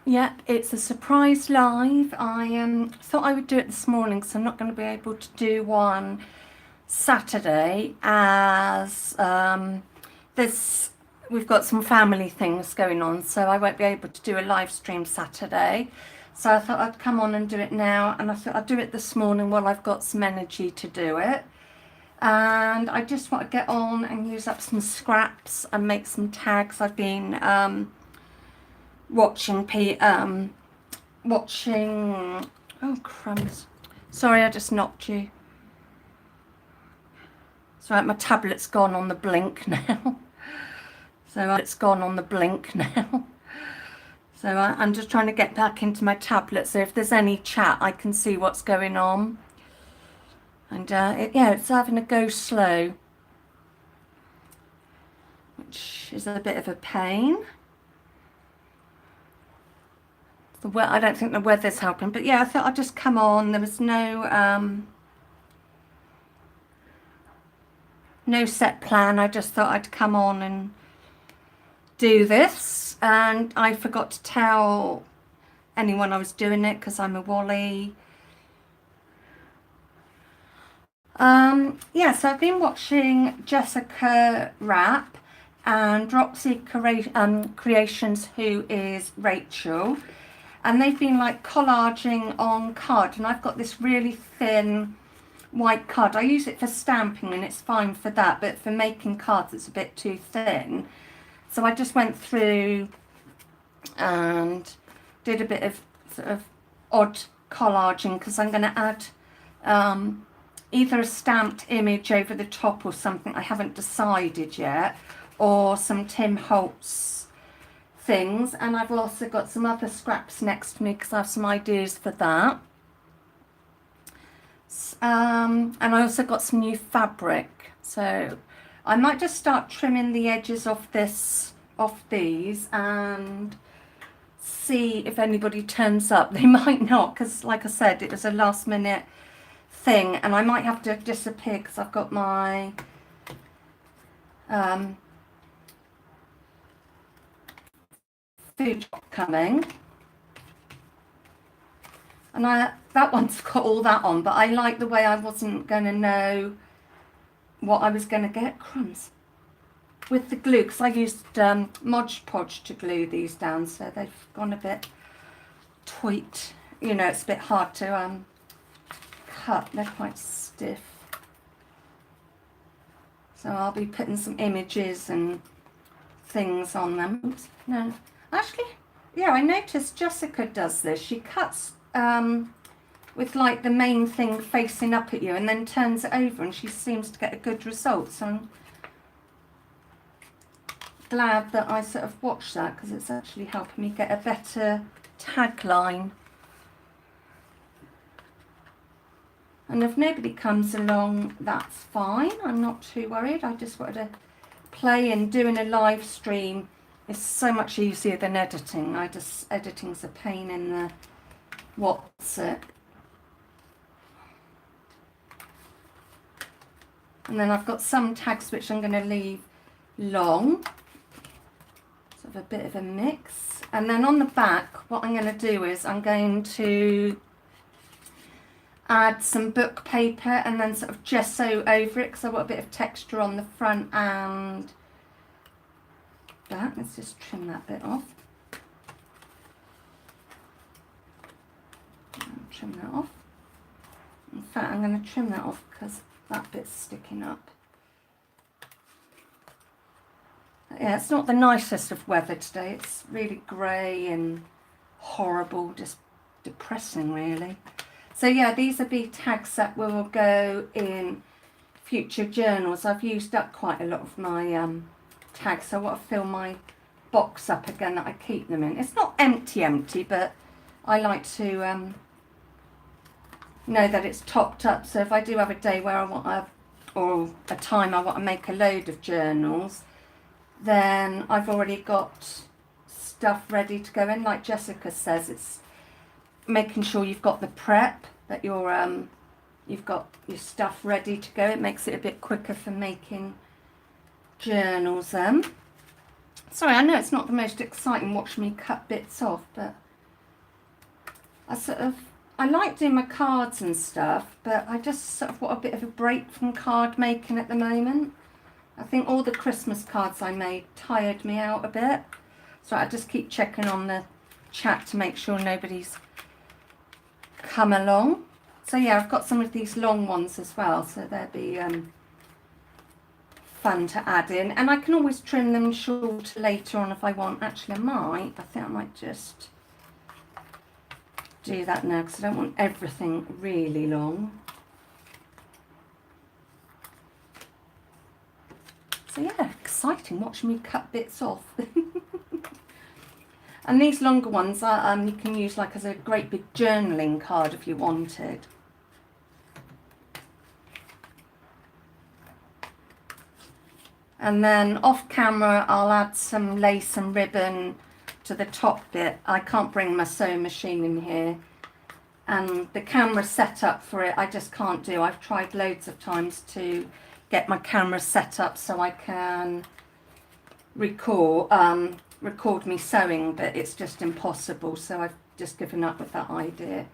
Yeah, it's a surprise live. I thought I would do it this morning because I'm not going to be able to do one Saturday as there's we've got some family things going on, so I won't be able to do a live stream Saturday. So I thought I'd come on and do it now, and I thought I'd do it this morning while I've got some energy to do it. And I just want to get on and use up some scraps and make some tags. I've been watching watching, oh crumbs, sorry I just knocked you. So my tablet's gone on the blink now. So it's gone on the blink now. So I'm just trying to get back into my tablet, so if there's any chat I can see what's going on. And yeah, it's having a go slow, which is a bit of a pain. I don't think the weather's helping, but yeah, I thought I'd just come on. There was no set plan. I just thought I'd come on and do this, and I forgot to tell anyone I was doing it because I'm a Wally. Yeah, so I've been watching Jessica Rapp and Roxy Creations, who is Rachel, and they've been like collaging on card, and I've got this really thin white card. I use it for stamping and it's fine for that, but for making cards it's a bit too thin. So I just went through and did a bit of sort of odd collaging, because I'm going to add either a stamped image over the top or something, I haven't decided yet, or some Tim Holtz things. And I've also got some other scraps next to me because I have some ideas for that. And I also got some new fabric, so I might just start trimming the edges off these and see if anybody turns up. They might not, because like I said, it was a last minute thing, and I might have to disappear because I've got my food coming, and that one's got all that on, but I like the way I wasn't going to know what I was going to get. Crumbs with the glue, because I used Mod Podge to glue these down, so they've gone a bit tweaked. You know, it's a bit hard to cut, they're quite stiff. So I'll be putting some images and things on them. Oops, no, actually, yeah, I noticed Jessica does this. She cuts with like the main thing facing up at you and then turns it over, and she seems to get a good result. So I'm glad that I sort of watched that, because it's actually helping me get a better tagline. And if nobody comes along, that's fine. I'm not too worried. I just wanted to play, and doing a live stream is so much easier than editing. Editing's a pain in the what's it. And then I've got some tags which I'm going to leave long, sort of a bit of a mix. And then on the back, what I'm going to do is I'm going to add some book paper and then sort of gesso over it, because I want a bit of texture on the front and back. Let's just trim that bit off. Trim that off. In fact, I'm going to trim that off because that bit's sticking up. Yeah, it's not the nicest of weather today. It's really grey and horrible, just depressing really. So yeah, these will be tags that will go in future journals. I've used up quite a lot of my tags, so I want to fill my box up again that I keep them in. It's not empty, but I like to know that it's topped up. So if I do have a day where I want or a time I want to make a load of journals, then I've already got stuff ready to go in. Like Jessica says, it's making sure you've got the prep, that you've got your stuff ready to go. It makes it a bit quicker for making journals. Sorry, I know it's not the most exciting watching me cut bits off, but I like doing my cards and stuff, but I just sort of want a bit of a break from card making at the moment. I think all the Christmas cards I made tired me out a bit. So I just keep checking on the chat to make sure nobody's come along. So yeah, I've got some of these long ones as well, so they'll be fun to add in. And I can always trim them short later on if I want. Actually, I think I might just do that now because I don't want everything really long. So yeah, exciting watching me cut bits off. And these longer ones are, you can use like as a great big journaling card if you wanted. And then off camera I'll add some lace and ribbon to the top bit. I can't bring my sewing machine in here, and the camera set up for it I just can't do. I've tried loads of times to get my camera set up so I can record me sewing, but it's just impossible, so I've just given up with that idea.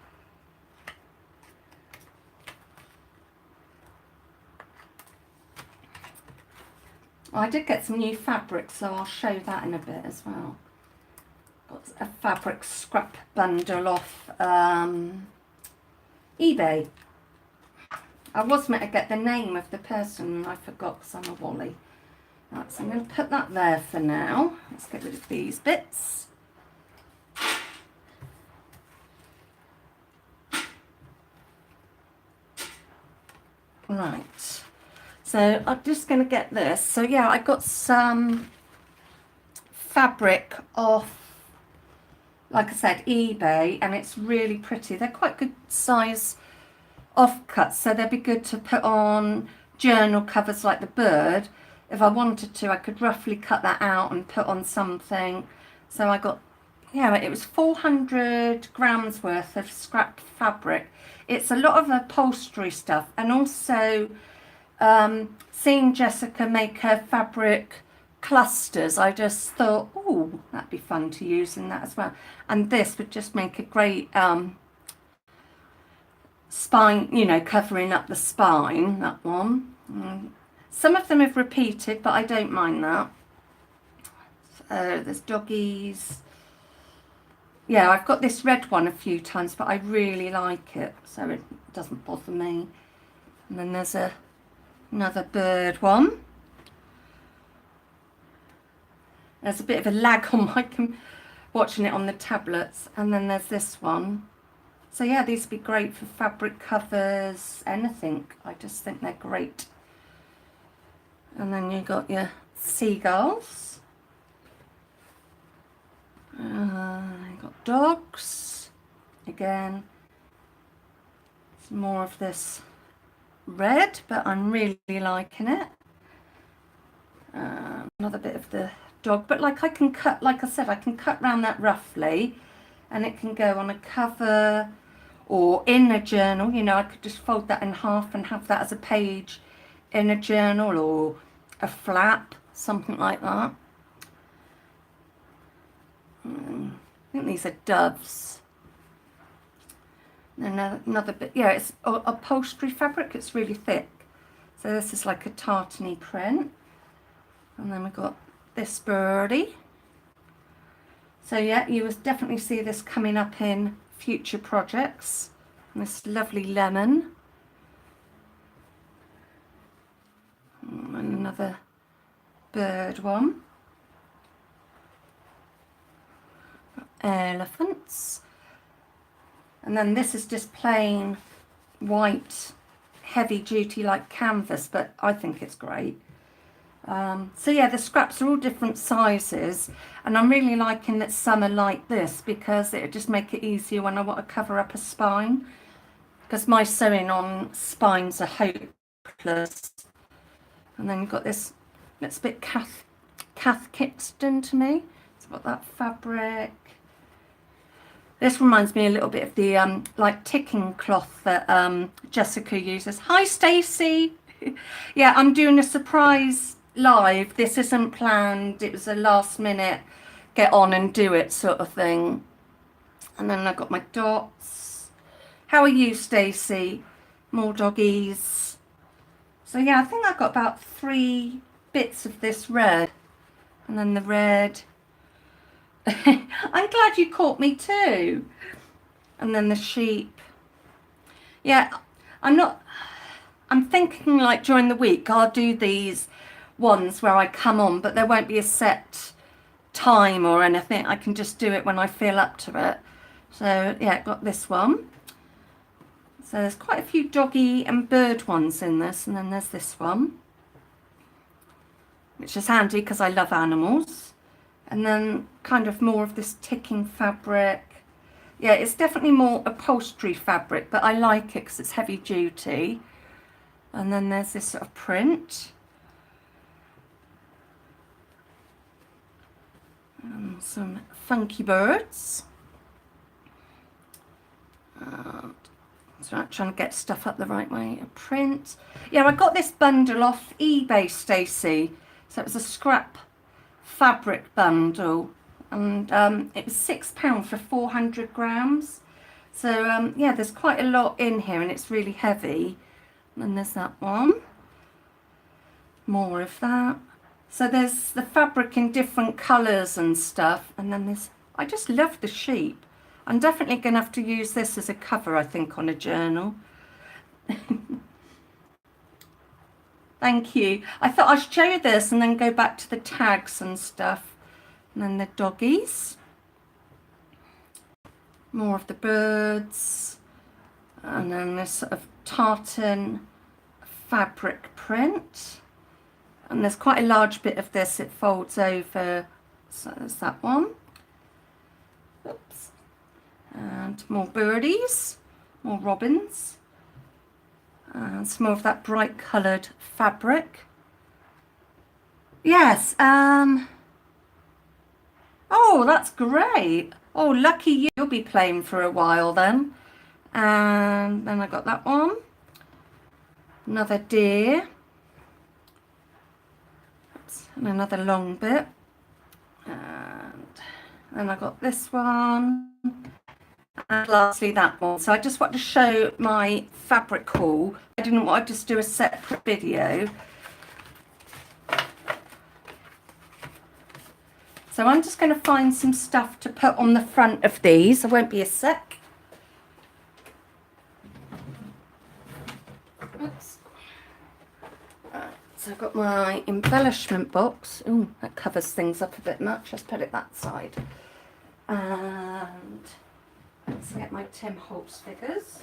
I did get some new fabric, so I'll show that in a bit as well. Got a fabric scrap bundle off eBay. I was meant to get the name of the person and I forgot because I'm a wally. Right, so I'm going to put that there for now. Let's get rid of these bits. Right, so I'm just going to get this. So yeah, I got some fabric off, like I said, eBay, and it's really pretty. They're quite good size offcuts, so they'd be good to put on journal covers like the bird. If I wanted to, I could roughly cut that out and put on something. So I got, yeah, it was 400 grams worth of scrap fabric. It's a lot of upholstery stuff, and also seeing Jessica make her fabric clusters, I just thought, oh, that'd be fun to use in that as well. And this would just make a great spine, you know, covering up the spine, that one. Some of them have repeated, but I don't mind that. So there's doggies. Yeah, I've got this red one a few times, but I really like it, so it doesn't bother me. And then there's another bird one. There's a bit of a lag on my watching it on the tablets. And then there's this one. So yeah, these would be great for fabric covers, anything. I just think they're great. And then you've got your seagulls. You've got dogs. Again, it's more of this red, but I'm really liking it. Another bit of the dog, but like I can cut, like I said, I can cut around that roughly, and it can go on a cover or in a journal. You know, I could just fold that in half and have that as a page in a journal or a flap, something like that. I think these are doves. And another bit, yeah, it's upholstery fabric, it's really thick. So this is like a tartany print. And then we've got this birdie. So yeah, you will definitely see this coming up in future projects. And this lovely lemon. And another bird one. Elephants. And then this is just plain white, heavy duty like canvas, but I think it's great. So yeah, the scraps are all different sizes, and I'm really liking that some are like this because it'll just make it easier when I want to cover up a spine, because my sewing on spines are hopeless. And then you've got this, it's a bit Cath Kidston to me. It's got that fabric. This reminds me a little bit of the like ticking cloth that Jessica uses. Hi Stacey. Yeah, I'm doing a surprise live. This isn't planned. It was a last minute get on and do it sort of thing. And then I've got my dots. How are you, Stacey? More doggies. So yeah, I think I've got about 3 bits of this red. And then the red. I'm glad you caught me too. And then the sheep. Yeah, I'm thinking like during the week I'll do these ones where I come on, but there won't be a set time or anything. I can just do it when I feel up to it. So yeah, got this one. So there's quite a few doggy and bird ones in this, and then there's this one, which is handy because I love animals. And then kind of more of this ticking fabric. Yeah, it's definitely more upholstery fabric, but I like it because it's heavy duty. And then there's this sort of print. And some funky birds. So I'm trying to get stuff up the right way. A print. Yeah, I got this bundle off eBay, Stacey. So it was a scrap fabric bundle. And it was £6 for 400 grams. So yeah, there's quite a lot in here and it's really heavy. And then there's that one. More of that. So there's the fabric in different colours and stuff. And then there's, I just love the sheep. I'm definitely going to have to use this as a cover, I think, on a journal. Thank you. I thought I'd show you this and then go back to the tags and stuff. And then the doggies. More of the birds. And then this sort of tartan fabric print. And there's quite a large bit of this, it folds over. So there's that one. Oops. And more birdies, more robins. And some more of that bright coloured fabric. Yes, oh, that's great. Oh, lucky you. You'll be playing for a while then. And then I got that one. Another deer. Oops. And another long bit. And then I got this one. And lastly that one. So I just want to show my fabric haul. I didn't want to just do a separate video. So I'm just going to find some stuff to put on the front of these. There won't be a sec. Oops. Right, so I've got my embellishment box. Oh, that covers things up a bit much. Let's put it that side. And let's get my Tim Holtz figures.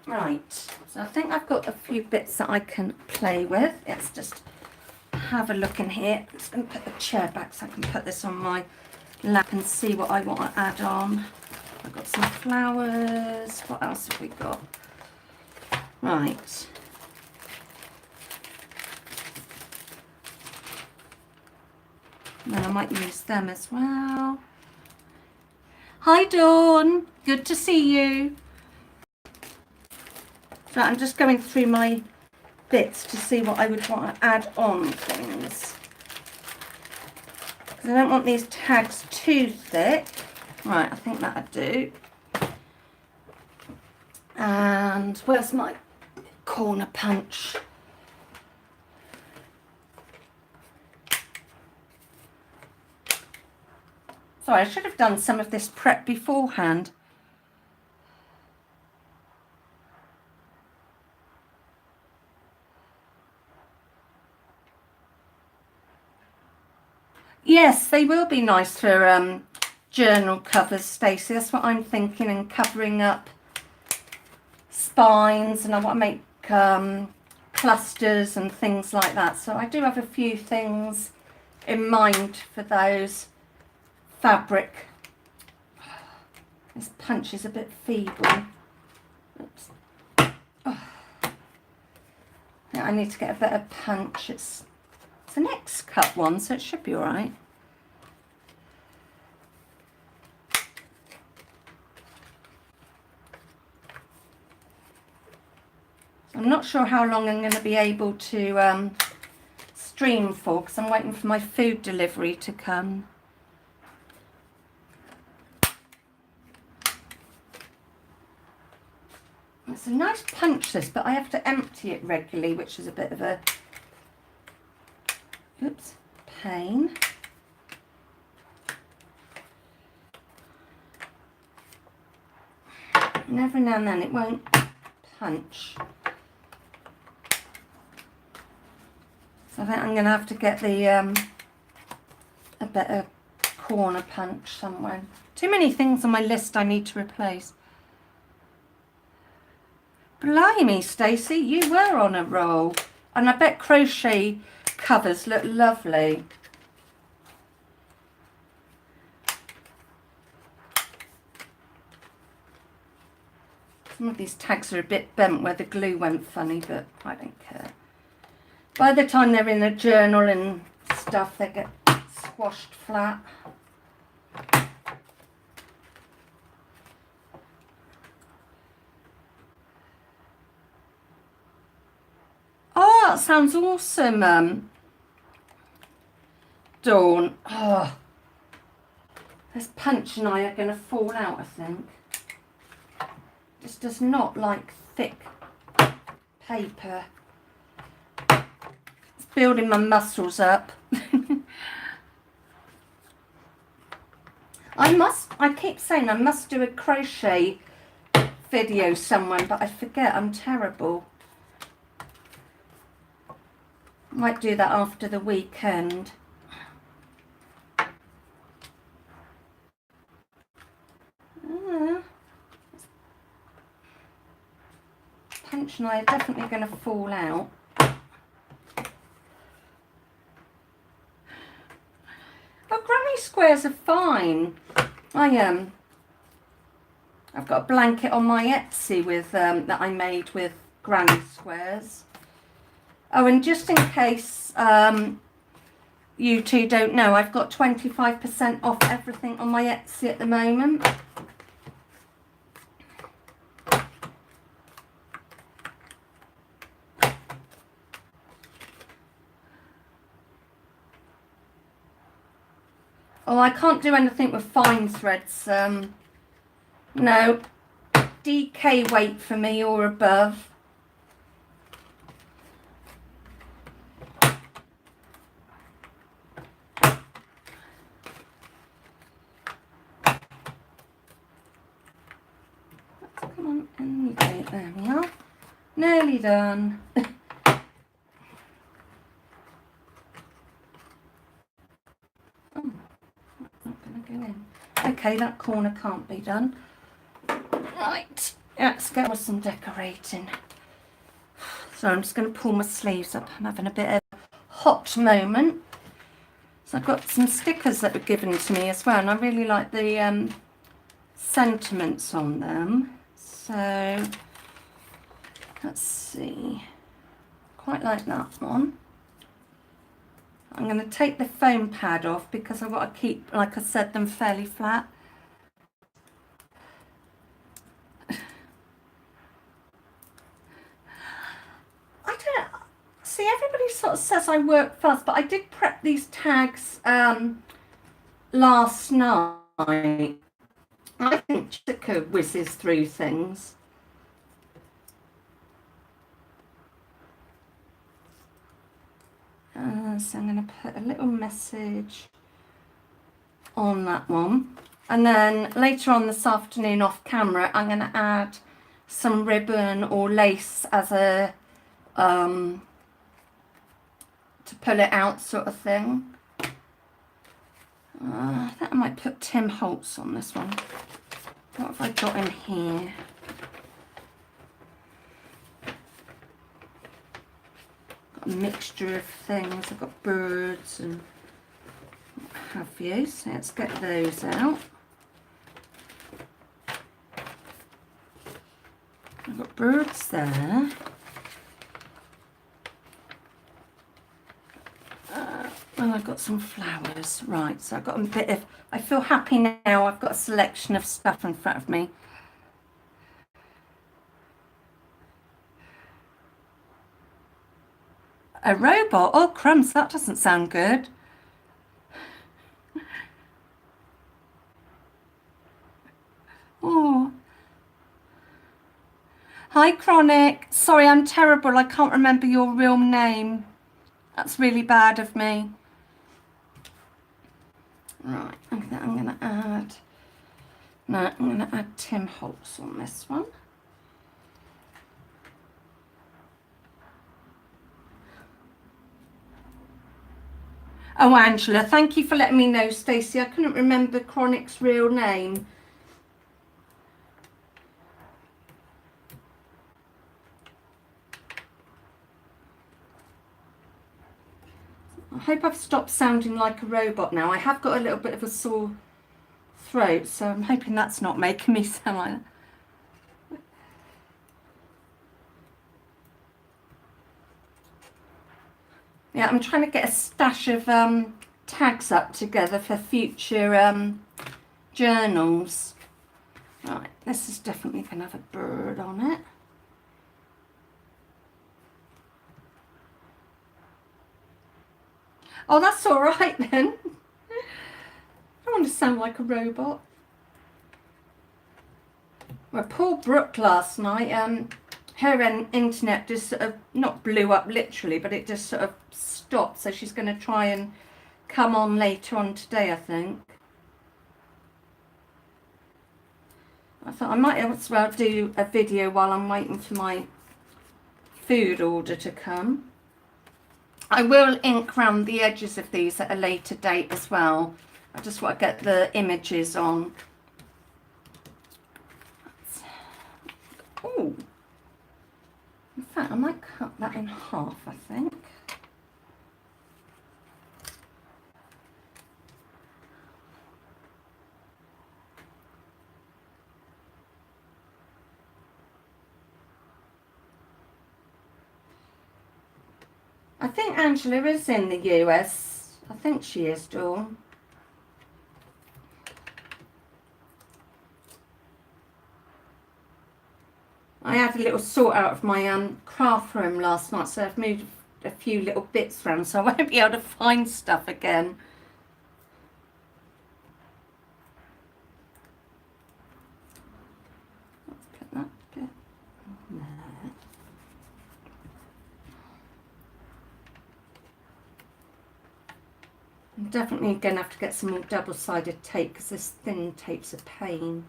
Right, so I think I've got a few bits that I can play with. Let's just have a look in here. I'm just going to put the chair back so I can put this on my lap and see what I want to add on. I've got some flowers. What else have we got? Right. And then I might use them as well. Hi Dawn, good to see you. So I'm just going through my bits to see what I would want to add on things. Because I don't want these tags too thick. Right, I think that'll do. And where's my corner punch? Sorry, I should have done some of this prep beforehand. Yes, they will be nice for journal covers, Stacey. That's what I'm thinking, and covering up spines, and I want to make clusters and things like that. So I do have a few things in mind for those. Fabric. This punch is a bit feeble. Oops. Oh. Yeah, I need to get a better punch. It's an X-cut one, so it should be all right. I'm not sure how long I'm going to be able to stream for because I'm waiting for my food delivery to come. It's a nice punch this, but I have to empty it regularly, which is a bit of a pain. And every now and then it won't punch. So I think I'm going to have to get the a better corner punch somewhere. Too many things on my list I need to replace. Blimey, Stacey, you were on a roll. And I bet crochet covers look lovely. Some of these tags are a bit bent where the glue went funny, but I don't care. By the time they're in a journal and stuff, they get squashed flat. Oh, that sounds awesome, Dawn. Oh, this punch and I are going to fall out, I think. This does not like thick paper. It's building my muscles up. I keep saying I must do a crochet video somewhere, but I forget, I'm terrible. Might do that after the weekend. Punch and I are definitely going to fall out. Oh, granny squares are fine. I've got a blanket on my Etsy with that I made with granny squares. Oh, and just in case you two don't know, I've got 25% off everything on my Etsy at the moment. Oh, I can't do anything with fine threads. No, DK weight for me or above. Come on, and you do it. There we are. Nearly done. Okay, that corner can't be done. Right, let's get with some decorating. So I'm just going to pull my sleeves up. I'm having a bit of a hot moment. So I've got some stickers that were given to me as well, and I really like the sentiments on them. So let's see. Quite like that one. I'm going to take the foam pad off because I've got to keep, like I said, them fairly flat. I don't see, everybody sort of says I work fast, but I did prep these tags last night. I think Jessica whizzes through things. So I'm going to put a little message on that one. And then later on this afternoon off camera, I'm going to add some ribbon or lace as a, to pull it out sort of thing. I think I might put Tim Holtz on this one. What have I got in here? Got a mixture of things. I've got birds and what have you. So let's get those out. I've got birds there. And I've got some flowers. Right, so I've got a bit of, I feel happy now. I've got a selection of stuff in front of me. A robot? Oh, crumbs, that doesn't sound good. Oh. Hi, Chronic. Sorry, I'm terrible. I can't remember your real name. That's really bad of me. Right, I'm going to add... No, I'm going to add Tim Holtz on this one. Oh, Angela, thank you for letting me know, Stacey. I couldn't remember Chronic's real name. I hope I've stopped sounding like a robot now. I have got a little bit of a sore throat, so I'm hoping that's not making me sound like that. Yeah, I'm trying to get a stash of tags up together for future journals. Right, this is definitely going to have a bird on it. Oh, that's all right then. I don't want to sound like a robot. Well, poor Brooke last night, her internet just sort of, not blew up literally, but it just sort of stopped. So she's going to try and come on later on today, I think. I thought I might as well do a video while I'm waiting for my food order to come. I will ink around the edges of these at a later date as well. I just want to get the images on. Oh, in fact, I might cut that in half, I think. I think Angela is in the US. I think she is, Dawn. I had a little sort out of my craft room last night, so I've moved a few little bits around, so I won't be able to find stuff again. Let's put that bit there. I'm definitely going to have to get some more double-sided tape because this thin tape's a pain.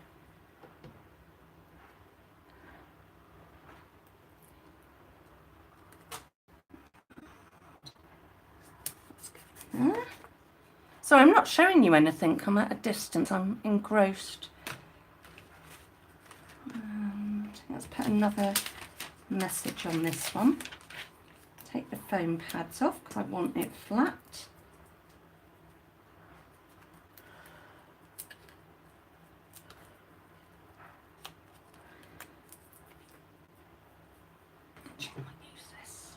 So I'm not showing you anything. I'm at a distance. I'm engrossed. And let's put another message on this one. Take the foam pads off because I want it flat. Actually, I might use this.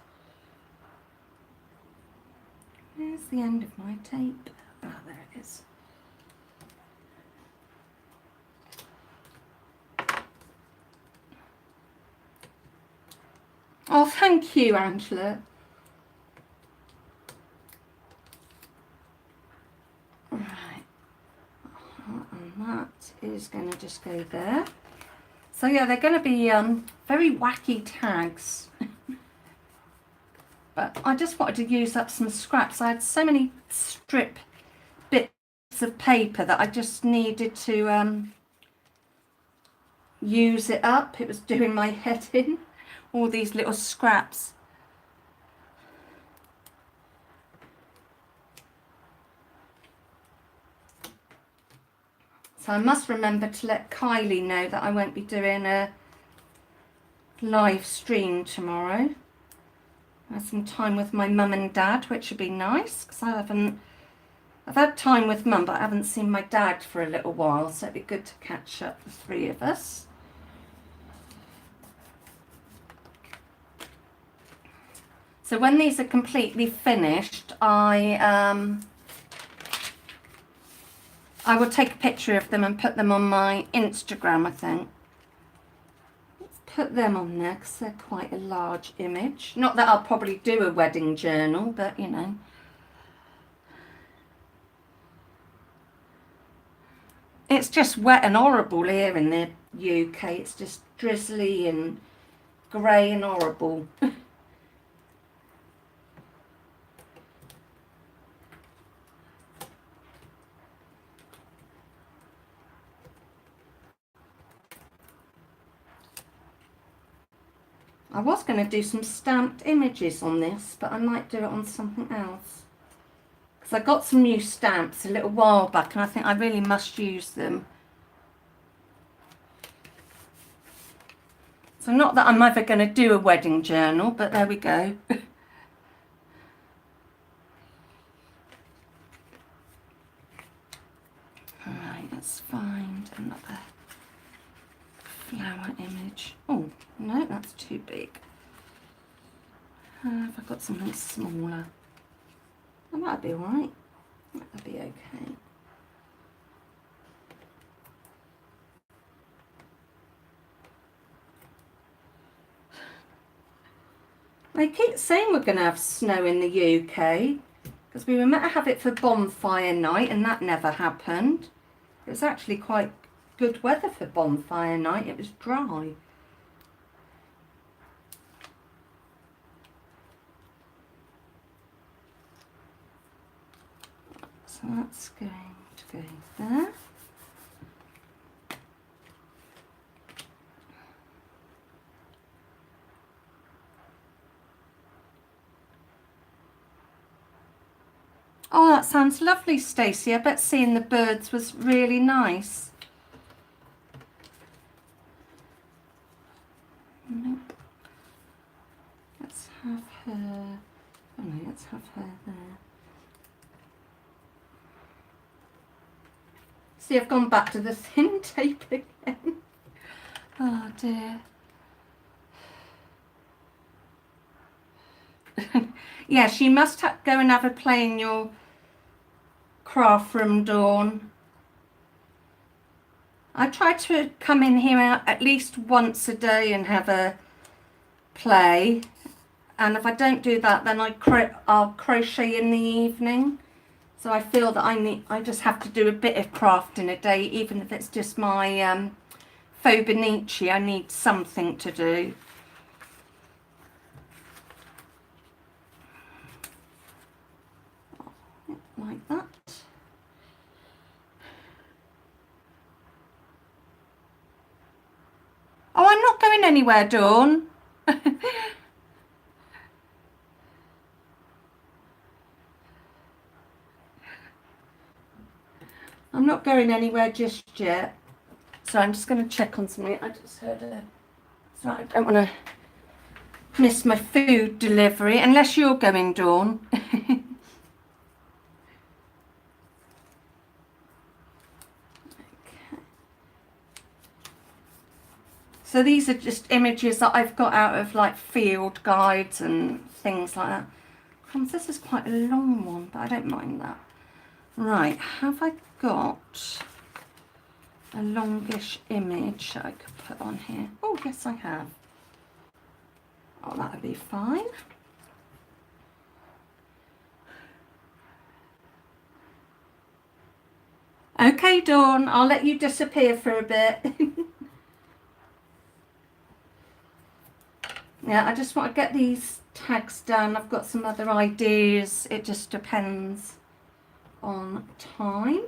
There's the end of my tape. Ah, there it is. Oh, thank you, Angela. Right. And that is going to just go there. So yeah, they're going to be very wacky tags. But I just wanted to use up some scraps. I had so many strip bits of paper that I just needed to use it up. It was doing my head in, all these little scraps. So I must remember to let Kylie know that I won't be doing a live stream tomorrow. I have some time with my mum and dad, which would be nice because I've had time with mum, but I haven't seen my dad for a little while, so it'd be good to catch up, the three of us. So when these are completely finished, I will take a picture of them and put them on my Instagram, I think. Let's put them on there because they're quite a large image. Not that I'll probably do a wedding journal, but you know. It's just wet and horrible here in the UK. It's just drizzly and grey and horrible. I was going to do some stamped images on this, but I might do it on something else. Because I got some new stamps a little while back and I think I really must use them. So not that I'm ever going to do a wedding journal, but there we go. Alright, let's find another flower image. Oh, no, that's too big. Have I got something smaller? Oh, that'd be alright. That'd be okay. They keep saying we're going to have snow in the UK because we were meant to have it for bonfire night and that never happened. It was actually quite good weather for bonfire night. It was dry. So that's going to go there. Oh, that sounds lovely, Stacey. I bet seeing the birds was really nice. Nope. Let's have her. Oh no, let's have her there. See, I've gone back to the thin tape again. Oh dear. Yes, you must go and have a play in your craft room, Dawn. I try to come in here at least once a day and have a play, and if I don't do that, then I'll crochet in the evening. So I feel that I just have to do a bit of craft in a day, even if it's just my Fauxbonichi. I need something to do. Like that. Oh, I'm not going anywhere, Dawn. I'm not going anywhere just yet. So I'm just going to check on something. I just heard a... So I don't want to miss my food delivery, unless you're going, Dawn. So these are just images that I've got out of like field guides and things like that. This is quite a long one, but I don't mind that. Right, have I got a longish image that I could put on here? Oh, yes, I have. Oh, that would be fine. Okay, Dawn, I'll let you disappear for a bit. Yeah, I just want to get these tags done. I've got some other ideas. It just depends on time.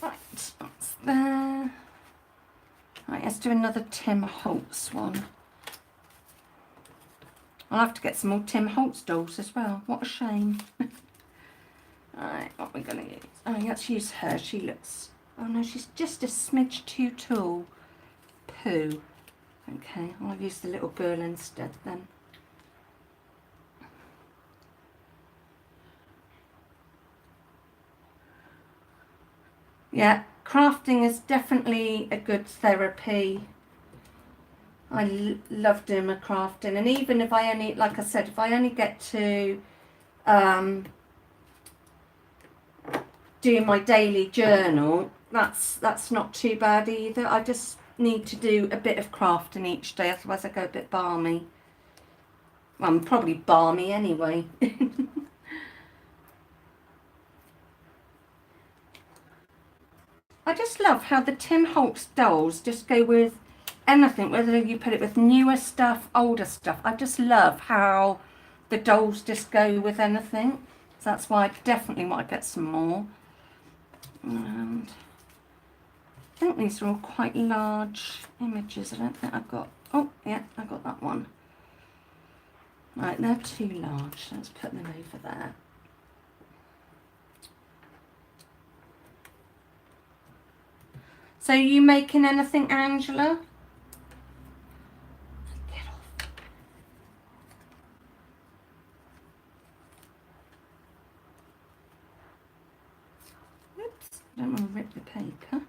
Right, that's there. Right, let's do another Tim Holtz one. I'll have to get some more Tim Holtz dolls as well. What a shame. Alright, what are we going to use? Oh, let's use her. She looks... Oh no, she's just a smidge too tall. Pooh. Okay, I'll use the little girl instead then. Yeah, crafting is definitely a good therapy. I love doing my crafting, and even if I only, like I said, if I only get to doing my daily journal, that's not too bad either. I just need to do a bit of crafting each day, otherwise I go a bit balmy. Well, I'm probably balmy anyway. I just love how the Tim Holtz dolls just go with anything, whether you put it with newer stuff, older stuff. I just love how the dolls just go with anything. So that's why I definitely might get some more. And I think these are all quite large images. I don't think I've got, oh yeah, I got that one. Right, they're too large, so let's put them over there. So are you making anything, Angela? Get off. Oops, I don't want to rip the paper.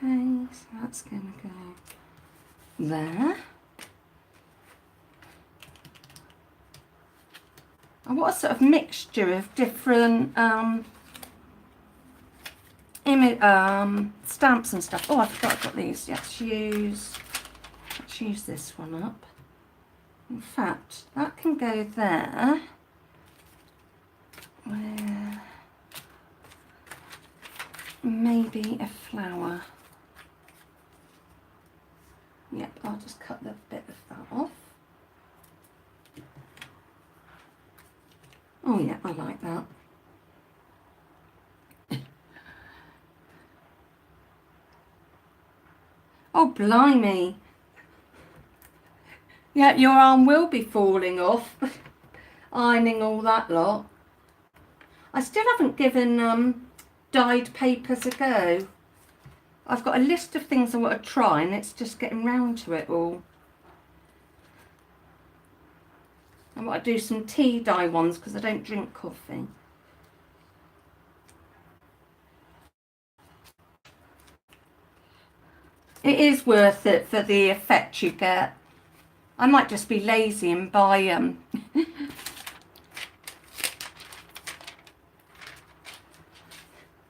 Okay, so that's going to go there. And what a sort of mixture of different stamps and stuff. Oh, I forgot I've got these. Let's use this one up. In fact, that can go there. Where maybe a flower. Yep, I'll just cut the bit of that off. Oh yeah, I like that. Oh blimey. Yeah, your arm will be falling off. Ironing all that lot. I still haven't given dyed papers a go. I've got a list of things I want to try and it's just getting round to it all. I want to do some tea dye ones because I don't drink coffee. It is worth it for the effect you get. I might just be lazy and buy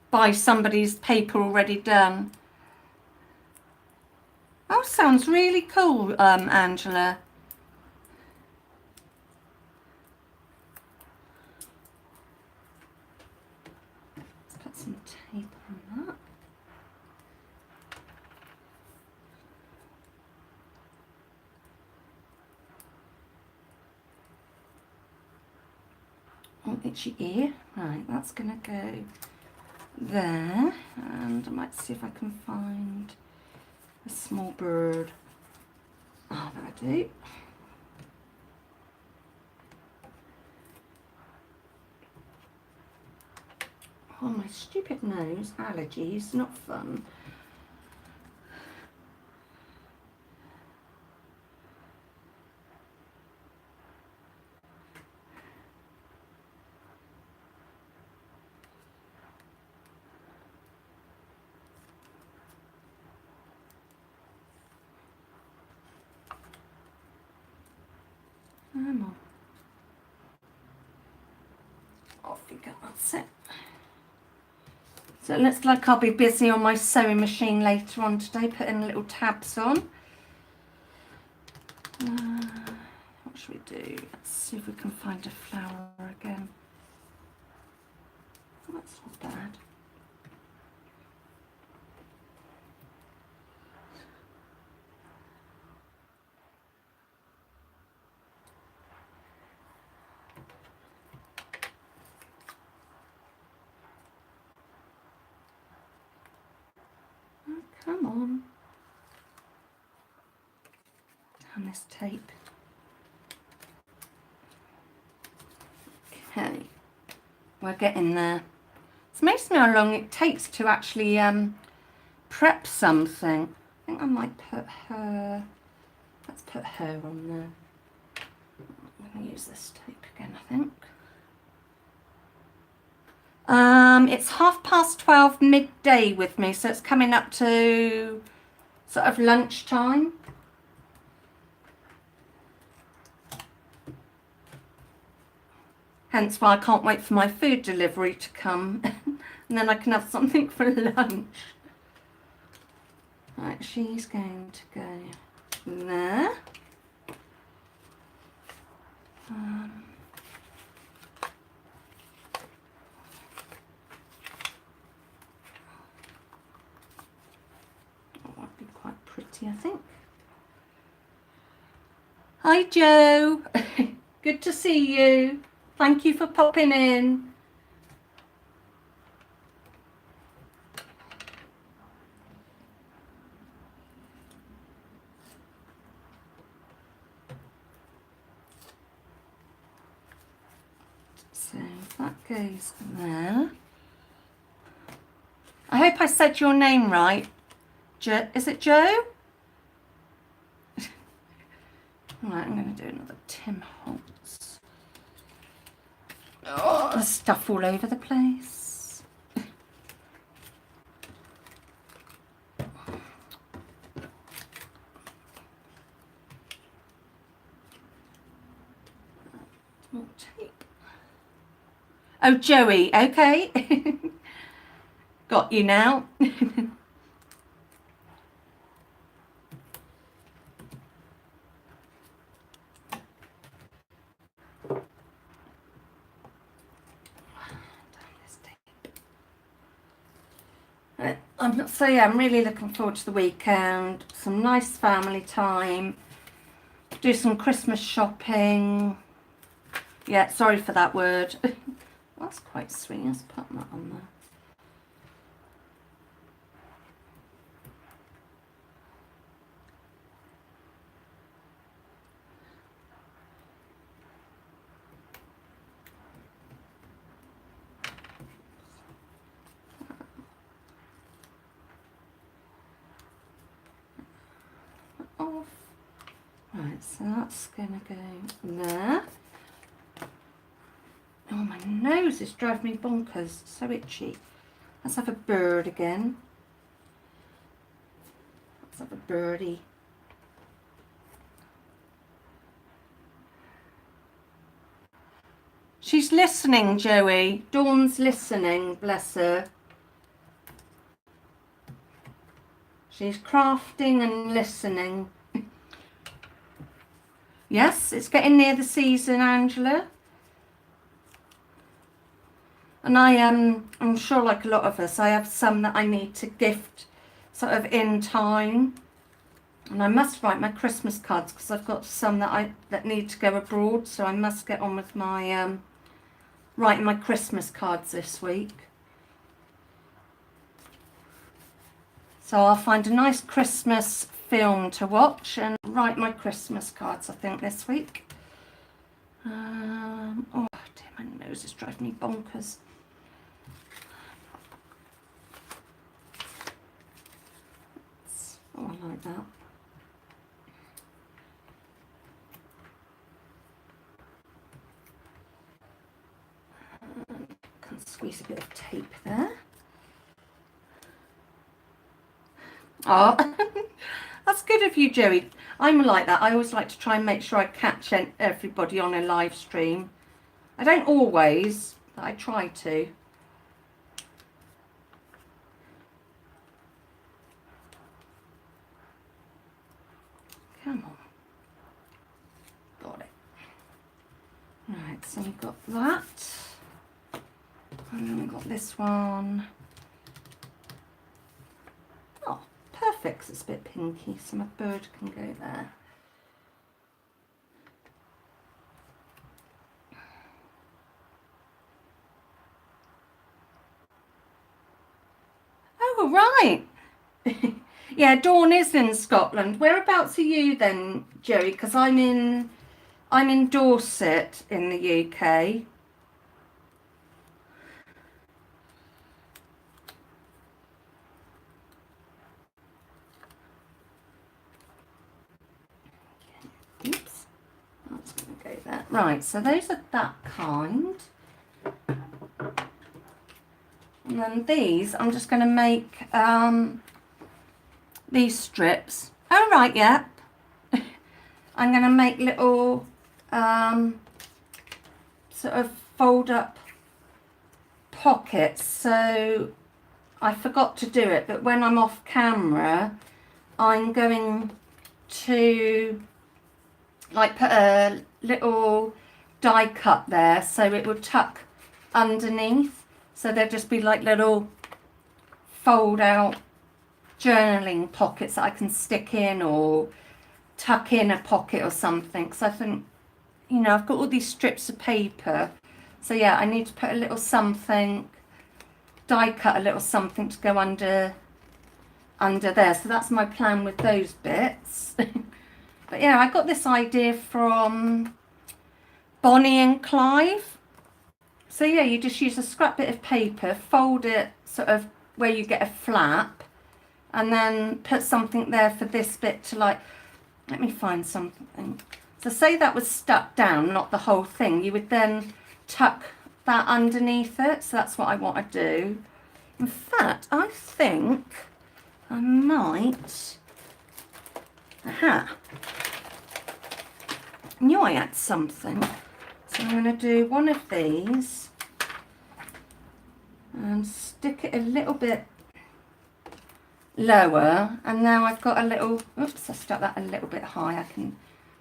buy somebody's paper already done. Oh, sounds really cool, Angela. Let's put some tape on that. Oh, itchy ear. Right, that's going to go there. And I might see if I can find a small bird. Oh, there I do. Oh, my stupid nose. Allergies, not fun. Come on. Off you go, that's it. So it looks like I'll be busy on my sewing machine later on today, putting little tabs on. What should we do? Let's see if we can find a flower again. Oh, that's not bad. Oh, come on. And this tape. Okay, we're getting there. It's amazing how long it takes to actually prep something. I think I might put her, let's put her on there. I'm going to use this tape again, I think. It's 12:30 midday with me, so it's coming up to sort of lunchtime. Hence why I can't wait for my food delivery to come. And then I can have something for lunch. Right, she's going to go there. That'd be quite pretty, I think. Hi, Joe. Good to see you. Thank you for popping in. So that goes there. I hope I said your name right. Is it Joe? Right, I'm going to do another Tim Holtz. Oh, there's stuff all over the place. More tape. Oh, Joey, okay. Got you now. So yeah, I'm really looking forward to the weekend. Some nice family time. Do some Christmas shopping. Yeah, sorry for that word. That's quite sweet. Let's put that on there. Off. Right, so that's gonna go there. Oh, my nose is driving me bonkers. So itchy. Let's have a bird again. Let's have a birdie. She's listening, Joey. Dawn's listening, bless her. She's crafting and listening. Yes, it's getting near the season, Angela. And I'm sure, like a lot of us, I have some that I need to gift sort of in time. And I must write my Christmas cards because I've got some that need to go abroad. So I must get on with my writing my Christmas cards this week. So I'll find a nice Christmas film to watch and write my Christmas cards, I think, this week. Oh dear, my nose is driving me bonkers. Oh, I like that. Can squeeze a bit of tape there. Oh, that's good of you, Joey. I'm like that. I always like to try and make sure I catch everybody on a live stream. I don't always, but I try to. Come on. Got it. Right, so we've got that. And then we've got this one. Oh, perfect. It's a bit pinky, so my bird can go there. Oh, right. Yeah, Dawn is in Scotland. Whereabouts are you then, Joey? Because I'm in Dorset in the UK. Oops, that's going to go there. Right, so those are that kind. And then these, I'm just going to make these strips. Oh, right, yeah. I'm going to make little sort of fold up pockets, so I forgot to do it, but when I'm off camera I'm going to like put a little die cut there so it will tuck underneath, so there'll just be like little fold out journaling pockets that I can stick in or tuck in a pocket or something. So I think, you know, I've got all these strips of paper, so yeah, I need to put a little something, die cut a little something to go under there. So that's my plan with those bits. But yeah, I got this idea from Bonnie and Clive. So yeah, you just use a scrap bit of paper, fold it sort of where you get a flap, and then put something there for this bit to, like, let me find something. So say that was stuck down, not the whole thing, you would then tuck that underneath it. So that's what I want to do. In fact, I think I might, aha, I knew I had something. So I'm going to do one of these and stick it a little bit lower, and now I've got a little, oops, I stuck that a little bit high.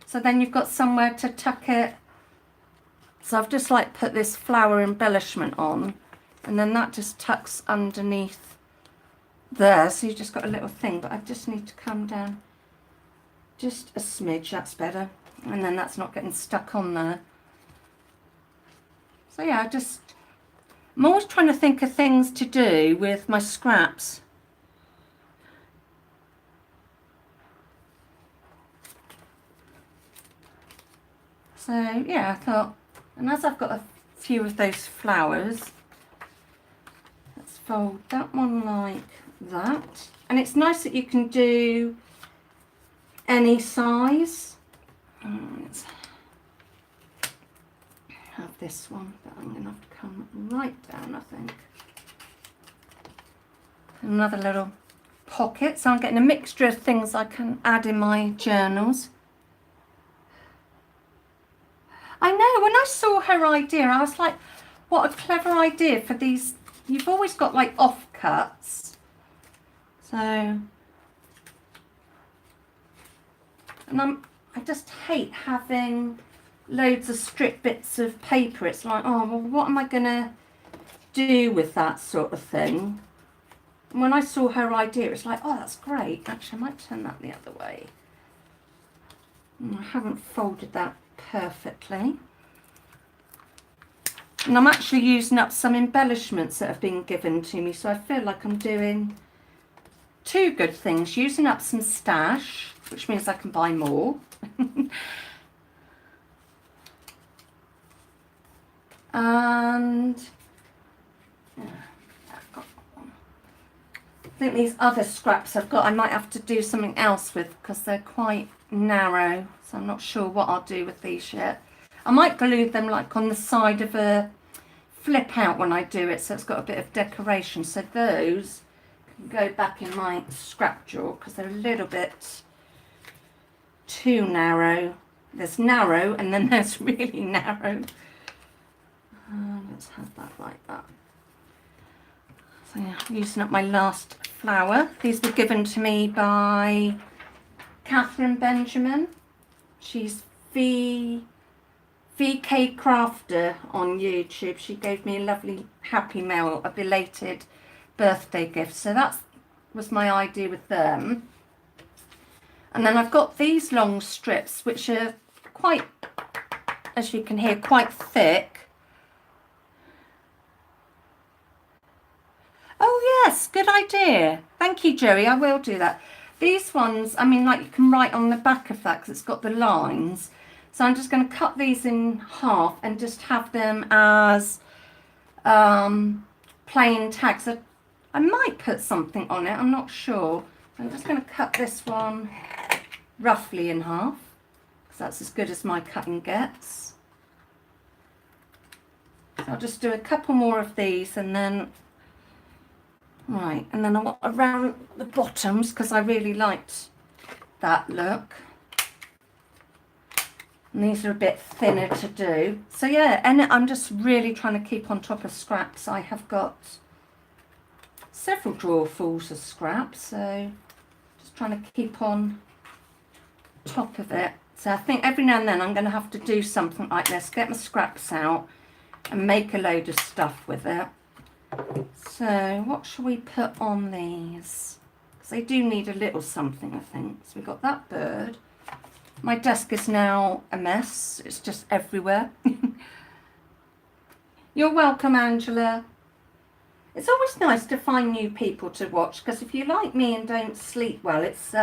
So then you've got somewhere to tuck it. So I've just like put this flower embellishment on, and then that just tucks underneath there. So you just got a little thing, but I just need to come down just a smidge, that's better. And then that's not getting stuck on there. So yeah, I'm always trying to think of things to do with my scraps. So yeah, I thought, and as I've got a few of those flowers, let's fold that one like that. And it's nice that you can do any size. Let's have this one, but I'm going to have to come right down, I think. Another little pocket, so I'm getting a mixture of things I can add in my journals. I know, when I saw her idea, I was like, what a clever idea for these. You've always got like offcuts. So, and I just hate having loads of strip bits of paper. It's like, oh, well, what am I going to do with that sort of thing? And when I saw her idea, it's like, oh, that's great. Actually, I might turn that the other way. I haven't folded that perfectly. And I'm actually using up some embellishments that have been given to me, so I feel like I'm doing two good things. Using up some stash, which means I can buy more. And yeah, I've got one. I think these other scraps I've got, I might have to do something else with because they're quite narrow, so I'm not sure what I'll do with these yet. I might glue them like on the side of a flip out when I do it, so it's got a bit of decoration. So those can go back in my scrap drawer because they're a little bit too narrow. There's narrow and then there's really narrow. Let's have that like that. So yeah, I'm using up my last flower. These were given to me by Catherine Benjamin. She's VK Crafter on YouTube. She gave me a lovely Happy Mail, a belated birthday gift. So that was my idea with them. And then I've got these long strips, which are quite, as you can hear, quite thick. Oh yes, good idea. Thank you, Joey. I will do that. These ones, I mean, like you can write on the back of that because it's got the lines. So I'm just going to cut these in half and just have them as plain tags. I might put something on it, I'm not sure. I'm just going to cut this one roughly in half because that's as good as my cutting gets. So I'll just do a couple more of these and then, right, and then I want around the bottoms because I really liked that look. And these are a bit thinner to do. So yeah, and I'm just really trying to keep on top of scraps. I have got several drawerfuls of scraps, so just trying to keep on top of it. So I think every now and then I'm going to have to do something like this, get my scraps out and make a load of stuff with it. So what shall we put on these? Because they do need a little something, I think. So we've got that bird. My desk is now a mess. It's just everywhere. You're welcome, Angela. It's always nice to find new people to watch, because if you're like me and don't sleep well, it's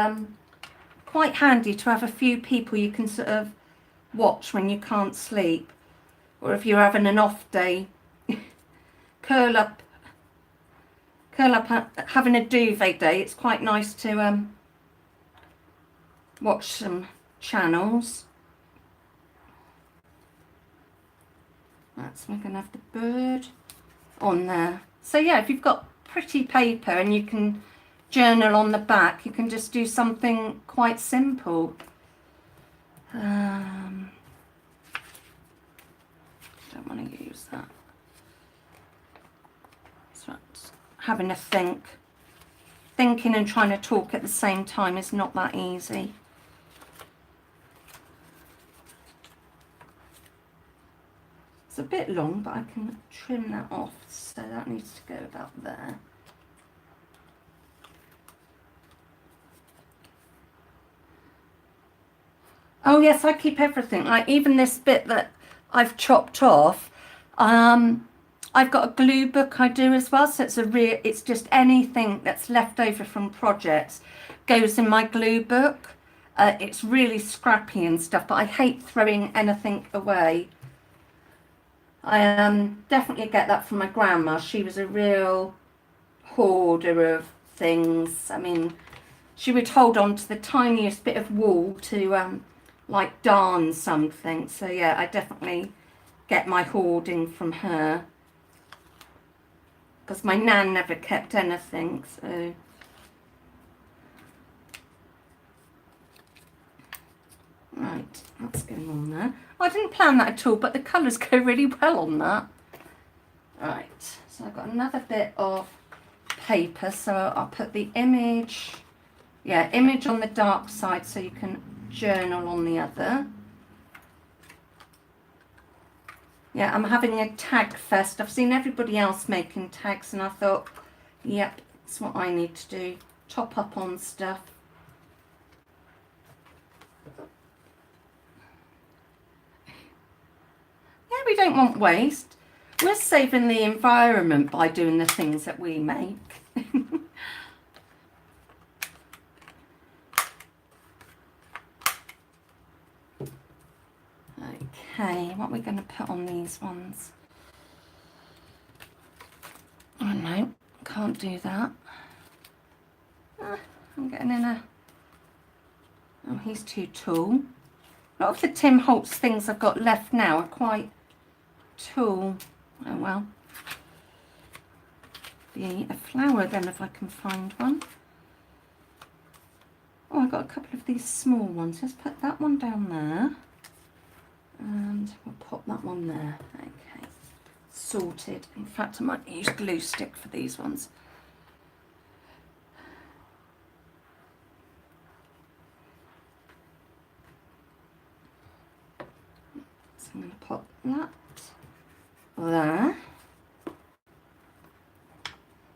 quite handy to have a few people you can sort of watch when you can't sleep, or if you're having an off day, curl up having a duvet day. It's quite nice to watch some channels. That's, we're going to have the bird on there. So yeah, if you've got pretty paper and you can journal on the back, you can just do something quite simple. Don't want to use that. So having a thinking and trying to talk at the same time is not that easy. It's a bit long, but I can trim that off, so that needs to go about there. Oh yes, I keep everything, like even this bit that I've chopped off. I've got a glue book I do as well, so it's just anything that's left over from projects goes in my glue book. It's really scrappy and stuff, but I hate throwing anything away. I definitely get that from my grandma. She was a real hoarder of things. I mean, she would hold on to the tiniest bit of wool to like darn something. So yeah, I definitely get my hoarding from her, because my nan never kept anything. So right, that's going on there. I didn't plan that at all, but the colours go really well on that. Right, so I've got another bit of paper, so I'll put the image, image on the dark side so you can journal on the other. Yeah, I'm having a tag fest. I've seen everybody else making tags and I thought, yep, that's what I need to do. Top up on stuff. Yeah, we don't want waste. We're saving the environment by doing the things that we make. Okay, what are we going to put on these ones? Oh no, can't do that. I'm getting in a... Oh, he's too tall. A lot of the Tim Holtz things I've got left now are quite tall. Oh well. A flower then, if I can find one. Oh, I've got a couple of these small ones. Let's put that one down there. And we'll pop that one there. Okay, sorted. In fact, I might use glue stick for these ones. So I'm going to pop that there.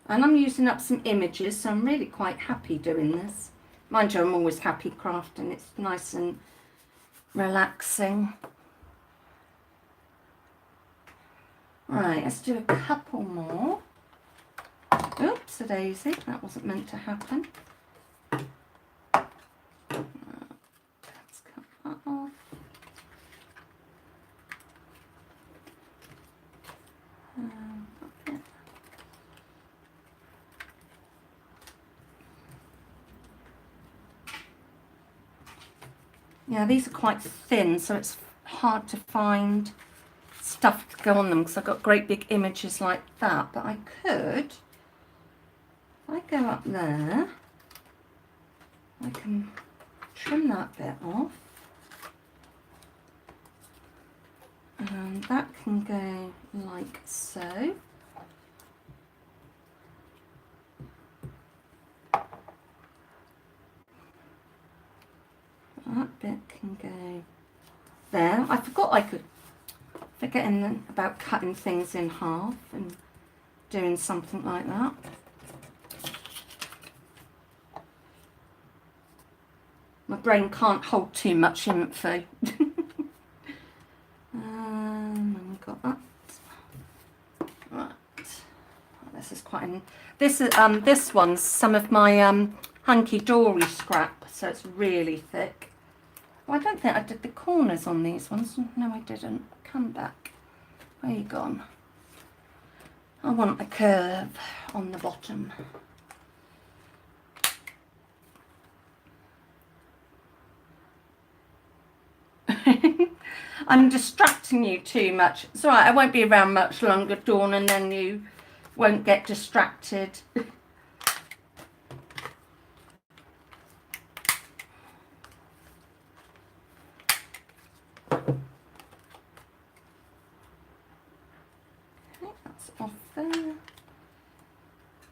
And I'm using up some images, so I'm really quite happy doing this. Mind you, I'm always happy crafting. It's nice and relaxing. Right, let's do a couple more. Oops, a daisy. That wasn't meant to happen. Let's cut that off. Yeah, these are quite thin, so it's hard to find stuff to go on them because I've got great big images like that. But I could, if I go up there, I can trim that bit off. And that can go like so. That bit can go there. I forgot I could, forgetting about cutting things in half and doing something like that. My brain can't hold too much info. And we've got that. Right. This is quite an, this one's some of my hunky dory scrap, so it's really thick. Well, I don't think I did the corners on these ones. No, I didn't. Come back. Where you gone? I want a curve on the bottom. I'm distracting you too much. It's alright, I won't be around much longer, Dawn, and then you won't get distracted. That's off there.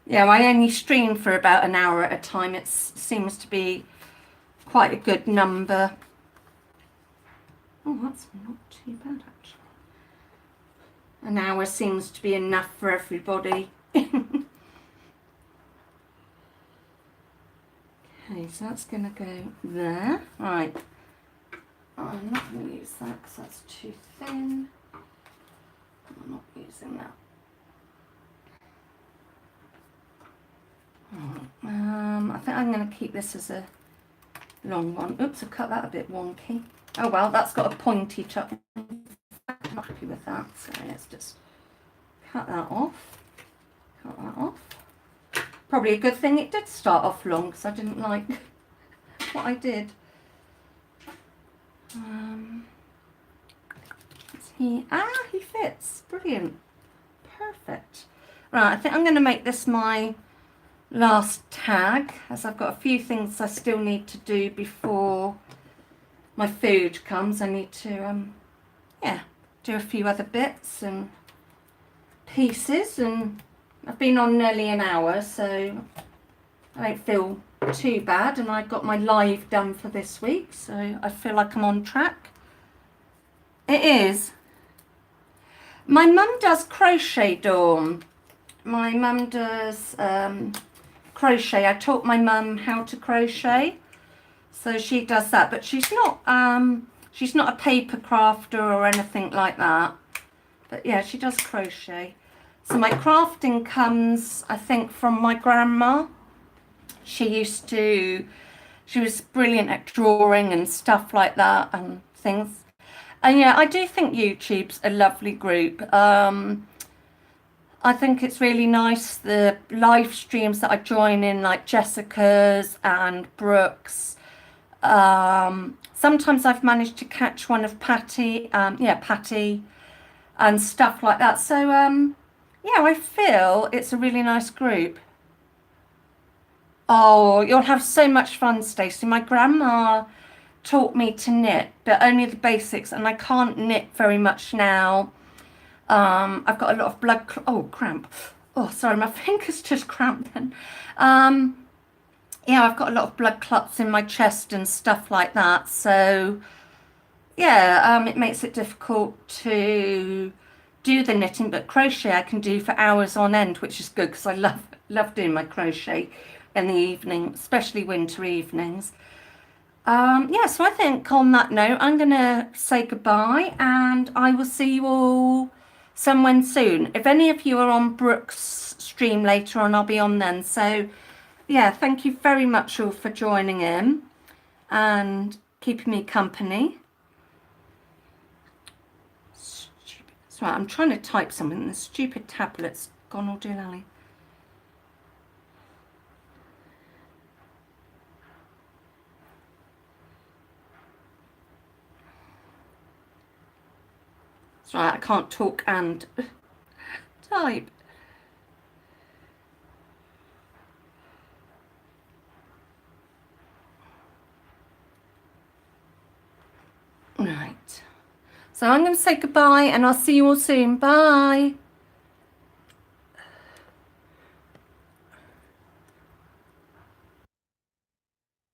Yeah, I only stream for about an hour at a time. It seems to be quite a good number. Oh, that's not too bad actually. An hour seems to be enough for everybody. Okay, so that's going to go there. Right. Oh, I'm not going to use that because that's too thin. I'm not using that. I think I'm going to keep this as a long one. Oops, I've cut that a bit wonky. Oh well, that's got a pointy top. I'm not happy with that, so let's just cut that off. Cut that off. Probably a good thing it did start off long because I didn't like what I did. He fits. Brilliant. Perfect. Right, I think I'm going to make this my last tag, as I've got a few things I still need to do before my food comes. I need to do a few other bits and pieces, and I've been on nearly an hour, so I don't feel too bad, and I got my live done for this week, so I feel like I'm on track. It is. My mum does crochet, Dawn. My mum does crochet. I taught my mum how to crochet, so she does that, but she's not a paper crafter or anything like that. But yeah, she does crochet. So my crafting comes, I think, from my grandma. She was brilliant at drawing and stuff like that and things. And yeah, I do think YouTube's a lovely group. I think it's really nice, the live streams that I join in, like Jessica's and Brooke's. Sometimes I've managed to catch one of Patty, Patty and stuff like that. So, yeah, I feel it's a really nice group. Oh, you'll have so much fun, Stacey. My grandma taught me to knit, but only the basics, and I can't knit very much now. I've got a lot of cramp. Oh, sorry, my fingers just cramped then. Yeah, I've got a lot of blood clots in my chest and stuff like that. So, yeah, it makes it difficult to do the knitting, but crochet I can do for hours on end, which is good because I love doing my crochet in the evening, especially winter evenings. Yeah, so I think on that note, I'm going to say goodbye, and I will see you all somewhere soon. If any of you are on Brooke's stream later on, I'll be on then. So, yeah, thank you very much all for joining in and keeping me company. Stupid. That's right, I'm trying to type something, and the stupid tablet's gone all dilly. Right, I can't talk and type. Right. So I'm going to say goodbye and I'll see you all soon. Bye.